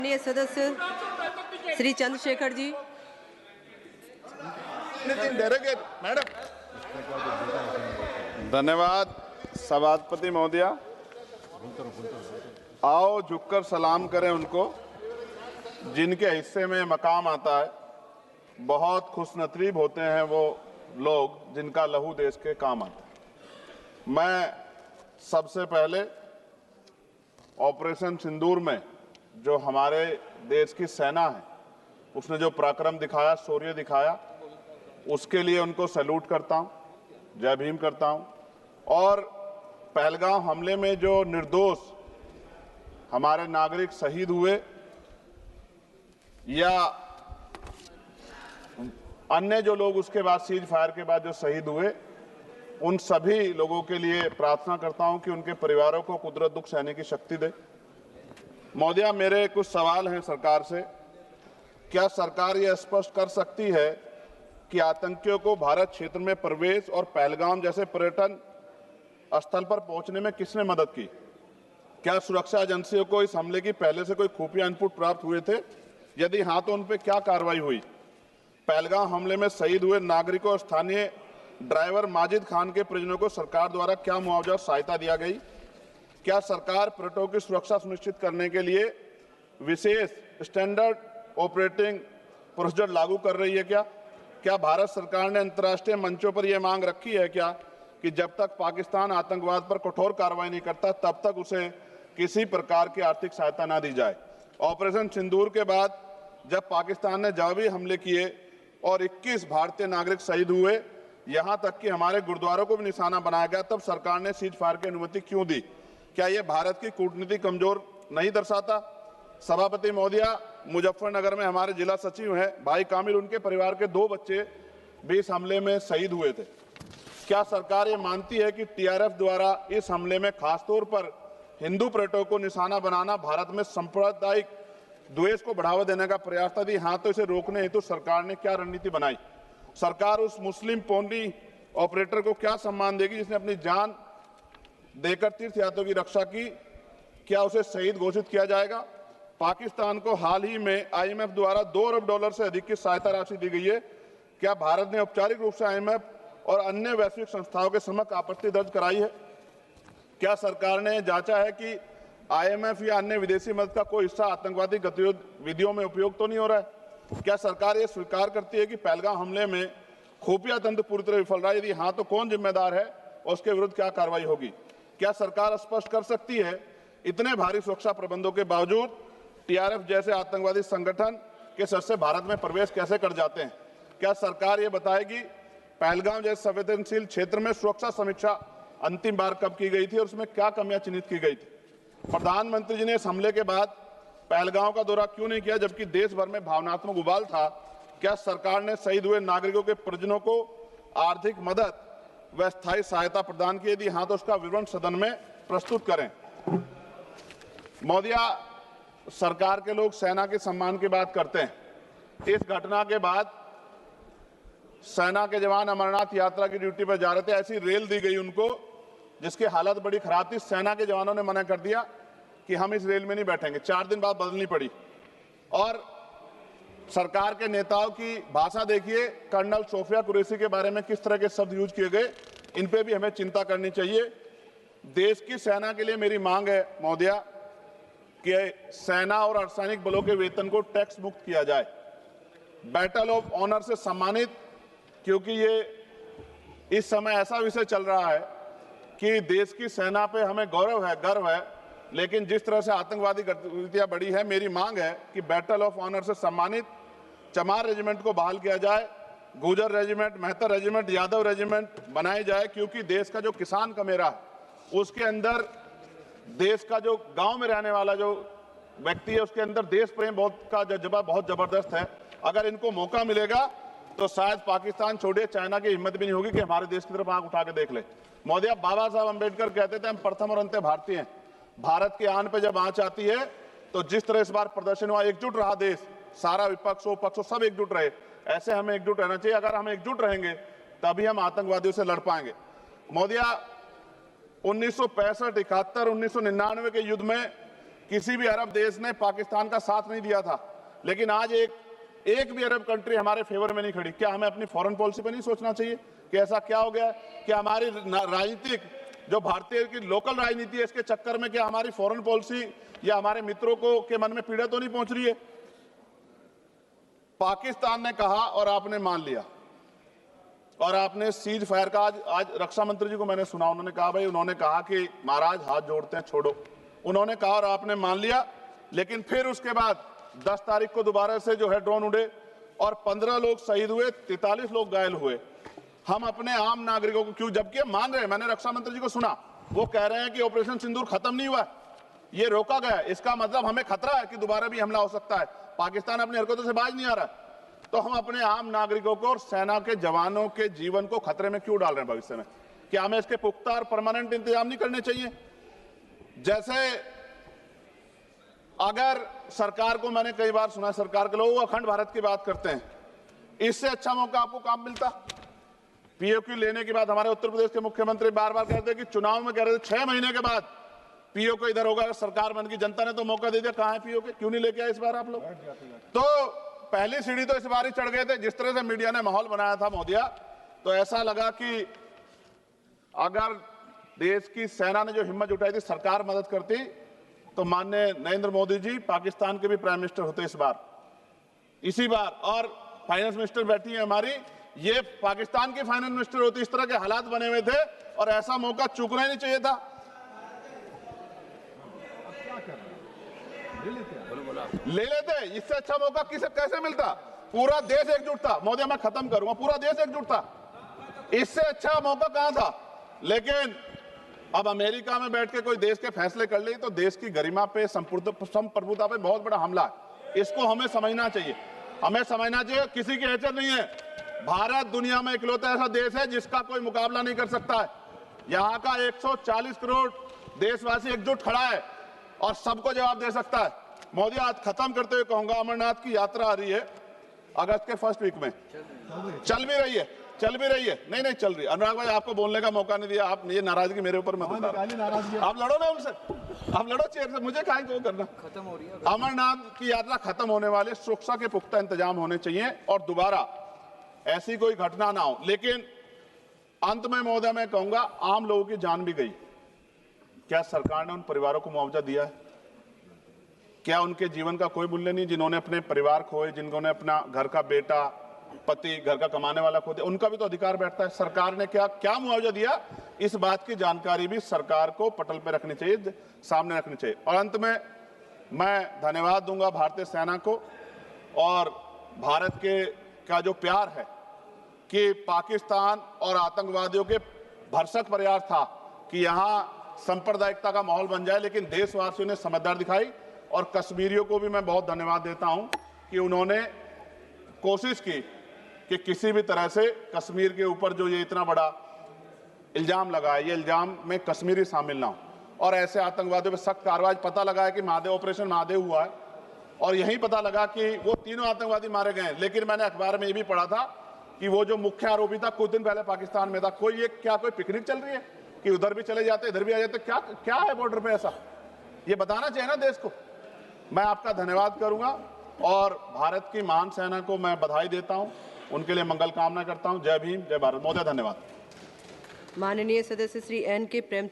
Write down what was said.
माननीय सदस्य श्री चंद्रशेखर जी। मैडम धन्यवाद। सभापति महोदया, आओ झुककर सलाम करें उनको जिनके हिस्से में मकाम आता है। बहुत खुशनसीब होते हैं वो लोग जिनका लहू देश के काम आता है। मैं सबसे पहले ऑपरेशन सिंदूर में जो हमारे देश की सेना है उसने जो पराक्रम दिखाया, शौर्य दिखाया, उसके लिए उनको सैल्यूट करता हूं, जय भीम करता हूं। और पहलगाम हमले में जो निर्दोष हमारे नागरिक शहीद हुए या अन्य जो लोग उसके बाद सीज फायर के बाद जो शहीद हुए, उन सभी लोगों के लिए प्रार्थना करता हूं कि उनके परिवारों को कुदरत दुख सहने की शक्ति दे। महोदया, मेरे कुछ सवाल हैं सरकार से। क्या सरकार यह स्पष्ट कर सकती है कि आतंकियों को भारत क्षेत्र में प्रवेश और पहलगाम जैसे पर्यटन स्थल पर पहुंचने में किसने मदद की? क्या सुरक्षा एजेंसियों को इस हमले की पहले से कोई खुफिया इनपुट प्राप्त हुए थे? यदि हाँ, तो उन पर क्या कार्रवाई हुई? पहलगाम हमले में शहीद हुए नागरिकों और स्थानीय ड्राइवर माजिद खान के परिजनों को सरकार द्वारा क्या मुआवजा और सहायता दिया गई? क्या सरकार पर्यटकों की सुरक्षा सुनिश्चित करने के लिए विशेष स्टैंडर्ड ऑपरेटिंग प्रोसीजर लागू कर रही है? क्या भारत सरकार ने अंतर्राष्ट्रीय मंचों पर यह मांग रखी है कि जब तक पाकिस्तान आतंकवाद पर कठोर कार्रवाई नहीं करता तब तक उसे किसी प्रकार की आर्थिक सहायता न दी जाए? ऑपरेशन सिंदूर के बाद जब पाकिस्तान ने जवाबी हमले किए और 21 भारतीय नागरिक शहीद हुए, यहां तक कि हमारे गुरुद्वारों को भी निशाना बनाया गया, तब सरकार ने सीज फायर की अनुमति क्यों दी? क्या यह भारत की कूटनीति कमजोर नहीं दर्शाता? सभापति महोदया, मुजफ्फरनगर में हमारे जिला सचिव हैं भाई कामिल, उनके परिवार के 2 बच्चे भी इस हमले में शहीद हुए थे। क्या सरकार ये मानती है कि टीआरएफ द्वारा इस हमले में खासतौर पर हिंदू पर्यटकों को निशाना बनाना भारत में सांप्रदायिक द्वेष को बढ़ावा देने का प्रयास था? यदि हाँ, तो इसे रोकने हेतु सरकार ने क्या रणनीति बनाई? सरकार उस मुस्लिम पोनी ऑपरेटर को क्या सम्मान देगी जिसने अपनी जान देकर तीर्थयात्रियों की रक्षा की? क्या उसे शहीद घोषित किया जाएगा? पाकिस्तान को हाल ही में आईएमएफ द्वारा $2 अरब से अधिक की सहायता राशि दी गई है। क्या भारत ने औपचारिक रूप से आईएमएफ और अन्य वैश्विक संस्थाओं के समक्ष आपत्ति दर्ज कराई है? क्या सरकार ने जांचा है कि आईएमएफ या अन्य विदेशी मदद का कोई हिस्सा आतंकवादी गतिविधियों में उपयोग तो नहीं हो रहा है? क्या सरकार ये स्वीकार करती है कि पहलगाम हमले में खुफिया तंत्र पूरी तरह विफल रहा है? यदि हाँ, तो कौन जिम्मेदार है और उसके विरुद्ध क्या कार्रवाई होगी? क्या सरकार स्पष्ट कर सकती है इतने भारी सुरक्षा प्रबंधों के बावजूद टीआरएफ जैसे आतंकवादी संगठन के सदस्य भारत में प्रवेश कैसे कर जाते हैं? क्या सरकार ये बताएगी पहलगाम जैसे संवेदनशील क्षेत्र में सुरक्षा समीक्षा अंतिम बार कब की गई थी और उसमें क्या कमियां चिन्हित की गई थी? प्रधानमंत्री जी ने इस हमले के बाद पहलगाम का दौरा क्यों नहीं किया जबकि देश भर में भावनात्मक उबाल था? क्या सरकार ने शहीद हुए नागरिकों के परिजनों को आर्थिक मदद व स्थायी सहायता प्रदान की? यदि हाँ, तो उसका विवरण सदन में प्रस्तुत करें। महोदया, सरकार के लोग सेना के सम्मान की बात करते हैं। इस घटना के बाद सेना के जवान अमरनाथ यात्रा की ड्यूटी पर जा रहे थे, ऐसी रेल दी गई उनको जिसकी हालत बड़ी खराब थी। सेना के जवानों ने मना कर दिया कि हम इस रेल में नहीं बैठेंगे। 4 दिन बाद बदलनी पड़ी। और सरकार के नेताओं की भाषा देखिए, कर्नल सोफिया कुरैशी के बारे में किस तरह के शब्द यूज किए गए, इन पे भी हमें चिंता करनी चाहिए। देश की सेना के लिए मेरी मांग है महोदया कि सेना और अर्धसैनिक बलों के वेतन को टैक्स मुक्त किया जाए, बैटल ऑफ ऑनर से सम्मानित, क्योंकि ये इस समय ऐसा विषय चल रहा है कि देश की सेना पे हमें गौरव है, गर्व है, लेकिन जिस तरह से आतंकवादी गतिविधियां बढ़ी है, मेरी मांग है कि बैटल ऑफ ऑनर से सम्मानित चमार रेजिमेंट को बहाल किया जाए, Gurjar regiment, Mehtar regiment, Yadav regiment बनाए जाए, क्योंकि देश का जो किसान का मेरा उसके अंदर देश का जो गांव में रहने वाला जो व्यक्ति है उसके अंदर देश प्रेम का जज्बा बहुत जबरदस्त है। अगर इनको मौका मिलेगा तो शायद पाकिस्तान छोड़िए, चाइना की हिम्मत भी नहीं होगी कि हमारे देश की तरफ आंख उठा के देख ले। महोदया, बाबा साहब अम्बेडकर कहते थे हम प्रथम और अंत्य भारतीय हैं। भारत की आन पे जब आंच आती है तो जिस तरह इस बार प्रदर्शन हुआ, एकजुट रहा देश, सारा विपक्ष हो पक्ष हो सब एकजुट रहे, ऐसे हमें एकजुट रहना चाहिए। अगर हम एकजुट रहेंगे तभी हम आतंकवादियों से लड़ पाएंगे। महोदया, 1965, 71, 1999 के युद्ध में किसी भी अरब देश ने पाकिस्तान का साथ नहीं दिया था, लेकिन आज एक भी अरब कंट्री हमारे फेवर में नहीं खड़ी। क्या हमें अपनी फॉरेन पॉलिसी पर नहीं सोचना चाहिए कि ऐसा क्या हो गया कि हमारी राजनीतिक जो भारतीय की लोकल राजनीति है, इसके चक्कर में क्या हमारी फॉरेन पॉलिसी या हमारे मित्रों को के मन में पीड़ा तो नहीं पहुंच रही है? पाकिस्तान ने कहा और आपने मान लिया, और आपने सीज फायर का आज रक्षा मंत्री जी को मैंने सुना, उन्होंने कहा भाई, उन्होंने कहा कि महाराज हाथ जोड़ते हैं, छोड़ो। उन्होंने कहा और आपने मान लिया, लेकिन फिर उसके बाद 10 तारीख को दोबारा से जो है ड्रोन उड़े और 15 लोग शहीद हुए, 43 लोग घायल हुए। हम अपने आम नागरिकों को क्यों, जबकि मान रहे हैं, मैंने रक्षा मंत्री जी को सुना, वो कह रहे हैं कि ऑपरेशन सिंदूर खत्म नहीं हुआ, ये रोका गया, इसका मतलब हमें खतरा है कि दोबारा भी हमला हो सकता है। पाकिस्तान अपनी हरकतों से बाज नहीं आ रहा, तो हम अपने आम नागरिकों को और सेना के जवानों के जीवन को खतरे में क्यों डाल रहे हैं भविष्य में? क्या हमें इसके पुख्ता और परमानेंट इंतजाम नहीं करने चाहिए? जैसे अगर सरकार को, मैंने कई बार सुना सरकार के लोग अखंड भारत की बात करते हैं, इससे अच्छा मौका आपको काम मिलता। पीओक्यू लेने के बाद हमारे उत्तर प्रदेश के मुख्यमंत्री बार बार कहते कि चुनाव में कह रहे थे 6 महीने के बाद पीओक्यू इधर होगा, अगर सरकार बन की, जनता ने तो मौका दे दिया, कहां है पीओक्यू? क्यों नहीं लेके आए इस बार आप लोग? तो पहली सीढ़ी तो इस बार ही चढ़ गए थे। जिस तरह से मीडिया ने माहौल बनाया था मोदिया, तो ऐसा लगा कि अगर देश की सेना ने जो हिम्मत जुटाई थी, सरकार मदद करती, तो माननीय नरेंद्र मोदी जी पाकिस्तान के भी प्राइम मिनिस्टर होते इसी बार, और फाइनेंस मिनिस्टर बैठी है हमारी, ये पाकिस्तान की फाइनेंस मिनिस्टर होती। इस तरह के हालात बने हुए थे और ऐसा मौका चूकना ही नहीं चाहिए था। ले लेते, इससे अच्छा मौका कैसे मिलता? पूरा देश एकजुट था। मोदी, मैं खत्म करूंगा, पूरा देश एकजुट था, इससे अच्छा मौका कहां था? लेकिन अब अमेरिका में बैठ के कोई देश के फैसले कर ले तो देश की गरिमा पे, संप्रभुता पे बहुत बड़ा हमला है। इसको हमें समझना चाहिए, किसी की हैसियत नहीं है। भारत दुनिया में इकलौता ऐसा देश है जिसका कोई मुकाबला नहीं कर सकता है। यहाँ का 140 करोड़ देशवासी एकजुट खड़ा है और सबको जवाब दे सकता है। मोदी, आज खत्म करते हुए कहूंगा, अमरनाथ की यात्रा आ रही है अगस्त के फर्स्ट वीक में, चल भी रही है, नहीं चल रही। अनुराग भाई, आपको बोलने का मौका नहीं दिया, आप ये नाराजगी मेरे ऊपर मत उतारो। आप लड़ो ना उनसे, आप लड़ो चेयर से, मुझे काहे को करना। खत्म हो रही है अमरनाथ की यात्रा, खत्म होने वाली, सुरक्षा के पुख्ता इंतजाम होने चाहिए और दोबारा ऐसी कोई घटना ना हो। लेकिन अंत में महोदय, मैं कहूंगा, आम लोगों की जान भी गई, क्या सरकार ने उन परिवारों को मुआवजा दिया है? क्या उनके जीवन का कोई मूल्य नहीं? जिन्होंने अपने परिवार खोए, जिन्होंने अपना घर का बेटा, पति, घर का कमाने वाला खो दिया, उनका भी तो अधिकार बैठता है। सरकार ने क्या मुआवजा दिया, इस बात की जानकारी भी सरकार को पटल पर रखनी चाहिए, सामने रखनी चाहिए। और अंत में मैं धन्यवाद दूंगा भारतीय सेना को और भारत का जो प्यार है कि पाकिस्तान और आतंकवादियों के भरसक प्रयास था कि यहाँ सांप्रदायिकता का माहौल बन जाए, लेकिन देशवासियों ने समझदारी दिखाई। और कश्मीरियों को भी मैं बहुत धन्यवाद देता हूं कि उन्होंने कोशिश की कि किसी भी तरह से कश्मीर के ऊपर जो ये इतना बड़ा इल्जाम लगा है, ये इल्जाम में कश्मीरी शामिल ना हो और ऐसे आतंकवादियों पर सख्त कार्रवाई। पता लगा है कि ऑपरेशन महादेव हुआ है और यही पता लगा कि वो 3 आतंकवादी मारे गए हैं। लेकिन मैंने अखबार में ये भी पढ़ा था कि वो जो मुख्य आरोपी था कुछ दिन पहले पाकिस्तान में था। कोई पिकनिक चल रही है कि उधर भी चले जाते, इधर भी आ जाते? क्या है बॉर्डर पे ऐसा? ये बताना चाहिए ना देश को। मैं आपका धन्यवाद करूंगा और भारत की महान सेना को मैं बधाई देता हूं, उनके लिए मंगल कामना करता हूं। जय भीम, जय भारत। महोदय, धन्यवाद। माननीय सदस्य श्री N. के प्रेम